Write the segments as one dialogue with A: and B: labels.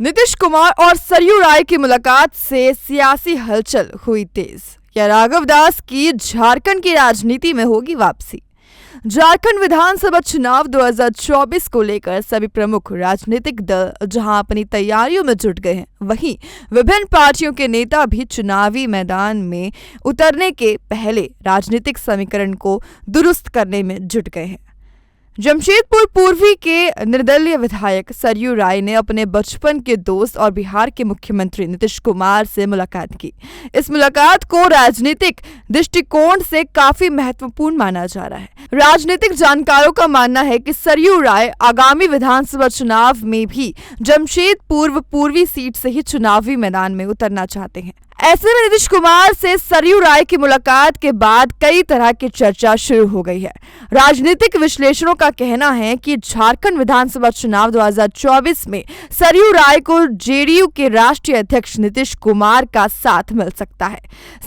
A: नीतीश कुमार और सरयू राय की मुलाकात से सियासी हलचल हुई तेज। क्या राघव दास की झारखंड की राजनीति में होगी वापसी? झारखंड विधानसभा चुनाव 2024 को लेकर सभी प्रमुख राजनीतिक दल जहां अपनी तैयारियों में जुट गए हैं, वहीं विभिन्न पार्टियों के नेता भी चुनावी मैदान में उतरने के पहले राजनीतिक समीकरण को दुरुस्त करने में जुट गए हैं। जमशेदपुर पूर्वी के निर्दलीय विधायक सरयू राय ने अपने बचपन के दोस्त और बिहार के मुख्यमंत्री नीतीश कुमार से मुलाकात की। इस मुलाकात को राजनीतिक दृष्टिकोण से काफी महत्वपूर्ण माना जा रहा है। राजनीतिक जानकारों का मानना है कि सरयू राय आगामी विधानसभा चुनाव में भी जमशेदपुर पूर्वी सीट से ही चुनावी मैदान में उतरना चाहते हैं। ऐसे में नीतीश कुमार से सरयू राय की मुलाकात के बाद कई तरह की चर्चा शुरू हो गई है। राजनीतिक विश्लेषणों का कहना है कि झारखंड विधानसभा चुनाव 2024 में सरयू राय को जेडीयू के राष्ट्रीय अध्यक्ष नीतीश कुमार का साथ मिल सकता है।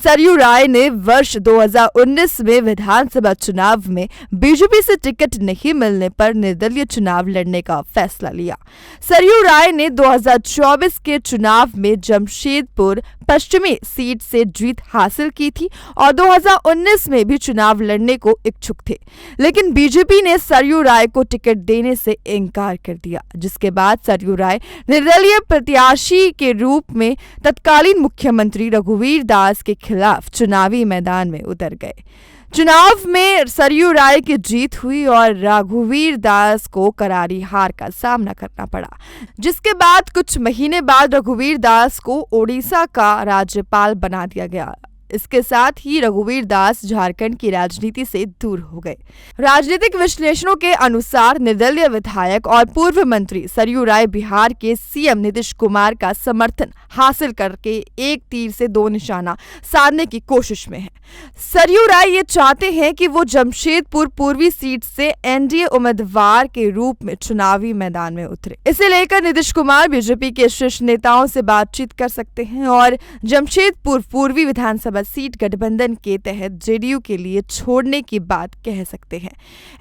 A: सरयू राय ने वर्ष 2019 में विधानसभा चुनाव में बीजेपी से टिकट नहीं मिलने पर निर्दलीय चुनाव लड़ने का फैसला लिया। सरयू राय ने 2024 के चुनाव में जमशेदपुर पश्चिमी सीट से जीत हासिल की थी और 2019 में भी चुनाव लड़ने को इच्छुक थे, लेकिन बीजेपी ने सरयू राय को टिकट देने से इनकार कर दिया, जिसके बाद सरयू राय निर्दलीय प्रत्याशी के रूप में तत्कालीन मुख्यमंत्री रघुवीर दास के खिलाफ चुनावी मैदान में उतर गए। चुनाव में सरयू राय की जीत हुई और रघुवीर दास को करारी हार का सामना करना पड़ा, जिसके बाद कुछ महीने बाद रघुवीर दास को ओडिशा का राज्यपाल बना दिया गया। इसके साथ ही रघुवीर दास झारखंड की राजनीति से दूर हो गए। राजनीतिक विश्लेषणों के अनुसार निर्दलीय विधायक और पूर्व मंत्री सरयू राय बिहार के सीएम नीतीश कुमार का समर्थन हासिल करके एक तीर से दो निशाना साधने की कोशिश में है। सरयू राय ये चाहते हैं कि वो जमशेदपुर पूर्वी सीट से एनडीए उम्मीदवार के रूप में चुनावी मैदान में उतरे। इसे लेकर नीतीश कुमार बीजेपी के शीर्ष नेताओं से बातचीत कर सकते हैं और जमशेदपुर पूर्वी विधानसभा सीट गठबंधन के तहत जेडीयू के लिए छोड़ने की बात कह सकते हैं।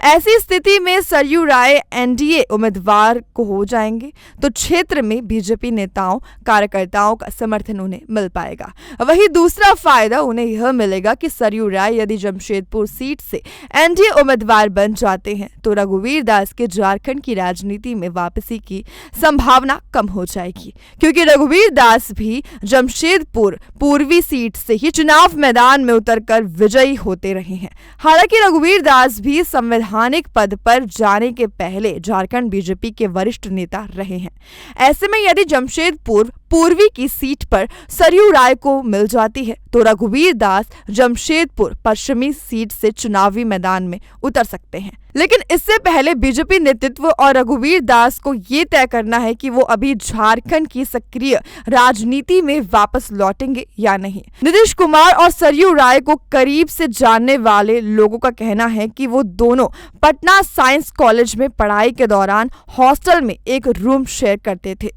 A: ऐसी स्थिति में सरयू राय एनडीए उम्मीदवार को हो जाएंगे तो क्षेत्र में बीजेपी नेताओं कार्यकर्ताओं का समर्थन उन्हें मिल पाएगा। वहीं दूसरा फायदा उन्हें यह मिलेगा कि सरयू राय यदि जमशेदपुर सीट से एनडीए उम्मीदवार बन जाते हैं तो रघुवीर दास के झारखंड की राजनीति में वापसी की संभावना कम हो जाएगी, क्योंकि रघुवीर दास भी जमशेदपुर पूर्वी सीट से ही चुनाव मैदान में उतरकर विजयी होते रहे हैं। हालांकि रघुवीर दास भी संवैधानिक पद पर जाने के पहले झारखंड बीजेपी के वरिष्ठ नेता रहे हैं। ऐसे में यदि जमशेदपुर पूर्वी की सीट पर सरयू राय को मिल जाती है तो रघुवीर दास जमशेदपुर पश्चिमी सीट से चुनावी मैदान में उतर सकते हैं। लेकिन इससे पहले बीजेपी नेतृत्व और रघुवीर दास को ये तय करना है कि वो अभी झारखंड की सक्रिय राजनीति में वापस लौटेंगे या नहीं। नीतीश कुमार और सरयू राय को करीब से जानने वाले लोगों का कहना है कि वो दोनों पटना साइंस कॉलेज में पढ़ाई के दौरान हॉस्टल में एक रूम शेयर करते थे।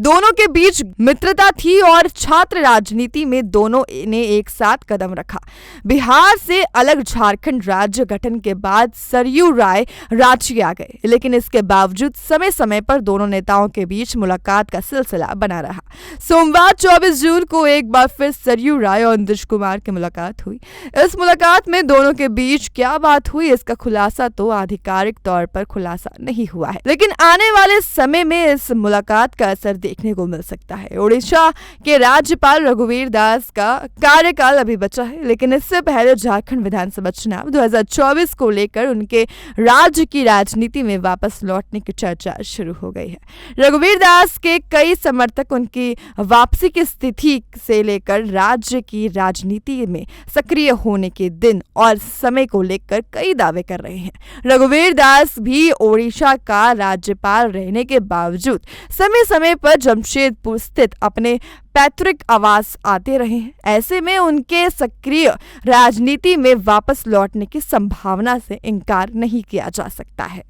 A: दोनों के बीच मित्रता थी और छात्र राजनीति में दोनों ने एक साथ कदम रखा। बिहार से अलग झारखंड राज्य गठन के बाद सरयू राय रांची आ गए, लेकिन इसके बावजूद समय समय पर दोनों नेताओं के बीच मुलाकात का सिलसिला बना रहा। सोमवार 24 जून को एक बार फिर सरयू राय और नीतीश कुमार की मुलाकात हुई। इस मुलाकात में दोनों के बीच क्या बात हुई इसका खुलासा तो आधिकारिक तौर पर खुलासा नहीं हुआ है, लेकिन आने वाले समय में इस मुलाकात का असर देखने को मिल सकता है। ओडिशा के राज्यपाल रघुवीर दास का कार्यकाल अभी बचा है, लेकिन इससे पहले झारखंड विधानसभा चुनाव 2024 को लेकर उनके राज्य की राजनीति में वापस लौटने की चर्चा शुरू हो गई है। रघुवीर दास के कई समर्थक उनकी वापसी की स्थिति से लेकर राज्य की राजनीति में सक्रिय होने के दिन और समय को लेकर कई दावे कर रहे हैं। रघुवीर दास भी ओडिशा का राज्यपाल रहने के बावजूद समय समय पर जमशेदपुर स्थित अपने पैतृक आवास आते रहे हैं। ऐसे में उनके सक्रिय राजनीति में वापस लौटने की संभावना से इनकार नहीं किया जा सकता है।